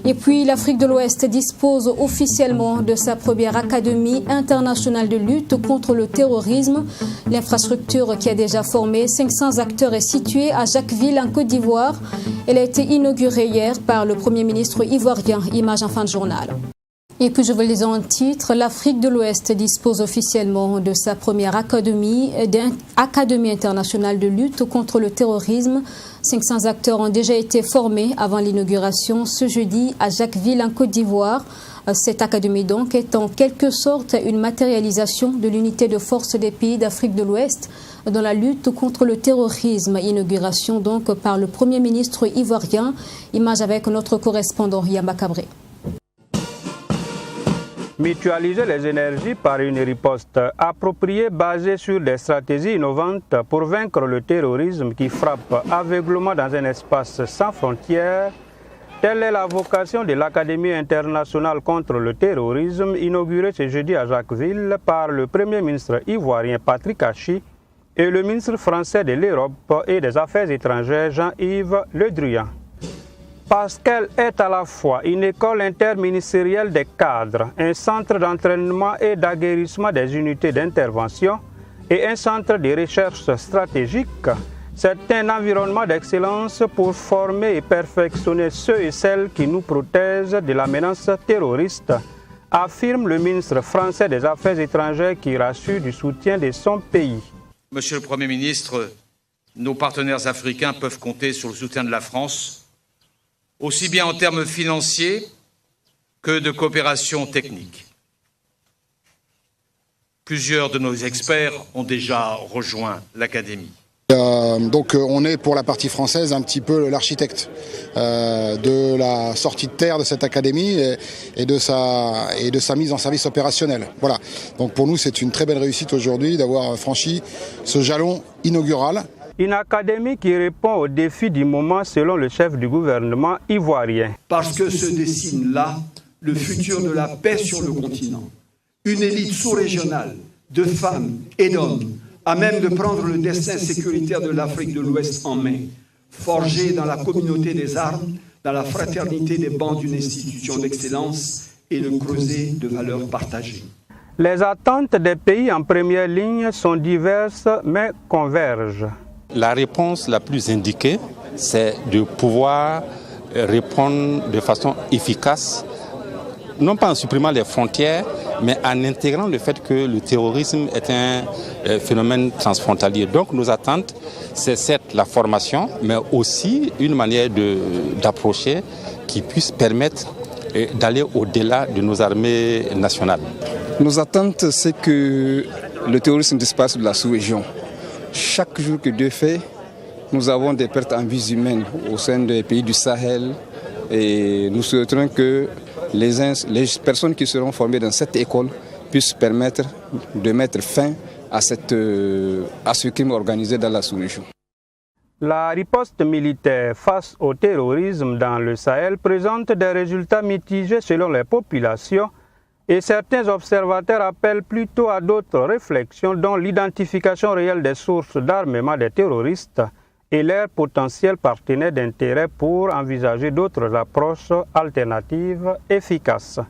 Et puis l'Afrique de l'Ouest dispose officiellement de sa première académie internationale de lutte contre le terrorisme. L'infrastructure qui a déjà formé 500 acteurs est située à Jacquesville en Côte d'Ivoire. Elle a été inaugurée hier par le Premier ministre ivoirien. Image en fin de journal. Et puis je vous le disais en titre, l'Afrique de l'Ouest dispose officiellement de sa première académie internationale de lutte contre le terrorisme. 500 acteurs ont déjà été formés avant l'inauguration ce jeudi à Jacquesville en Côte d'Ivoire. Cette académie donc est en quelque sorte une matérialisation de l'unité de force des pays d'Afrique de l'Ouest dans la lutte contre le terrorisme. Inauguration donc par le Premier ministre ivoirien. Image avec notre correspondant Yamba Cabré. Mutualiser les énergies par une riposte appropriée basée sur des stratégies innovantes pour vaincre le terrorisme qui frappe aveuglement dans un espace sans frontières, telle est la vocation de l'Académie internationale contre le terrorisme inaugurée ce jeudi à Jacquesville par le Premier ministre ivoirien Patrick Achi et le ministre français de l'Europe et des Affaires étrangères Jean-Yves Le Drian. Parce qu'elle est à la fois une école interministérielle des cadres, un centre d'entraînement et d'aguerrissement des unités d'intervention et un centre de recherche stratégique, c'est un environnement d'excellence pour former et perfectionner ceux et celles qui nous protègent de la menace terroriste, affirme le ministre français des Affaires étrangères qui rassure du soutien de son pays. Monsieur le Premier ministre, nos partenaires africains peuvent compter sur le soutien de la France, aussi bien en termes financiers que de coopération technique. Plusieurs de nos experts ont déjà rejoint l'Académie. Donc on est pour la partie française un petit peu l'architecte de la sortie de terre de cette académie et de sa mise en service opérationnel. Voilà. Donc pour nous c'est une très belle réussite aujourd'hui d'avoir franchi ce jalon inaugural. Une académie qui répond aux défis du moment selon le chef du gouvernement ivoirien. Parce que se dessine là le futur de la paix sur le continent. Une élite sous-régionale de femmes et d'hommes à même de prendre le destin sécuritaire de l'Afrique de l'Ouest en main, forgée dans la communauté des armes, dans la fraternité des bancs d'une institution d'excellence et le creuset de valeurs partagées. Les attentes des pays en première ligne sont diverses mais convergent. La réponse la plus indiquée, c'est de pouvoir répondre de façon efficace, non pas en supprimant les frontières, mais en intégrant le fait que le terrorisme est un phénomène transfrontalier. Donc nos attentes, c'est certes la formation, mais aussi une manière d'approcher qui puisse permettre d'aller au-delà de nos armées nationales. Nos attentes, c'est que le terrorisme disparaisse de la sous-région. Chaque jour que Dieu fait, nous avons des pertes en vies humaines au sein des pays du Sahel et nous souhaiterons que les personnes qui seront formées dans cette école puissent permettre de mettre fin à ce crime organisé dans la sous-région. La riposte militaire face au terrorisme dans le Sahel présente des résultats mitigés selon les populations et certains observateurs appellent plutôt à d'autres réflexions dont l'identification réelle des sources d'armement des terroristes et leurs potentiels partenaires d'intérêt pour envisager d'autres approches alternatives efficaces.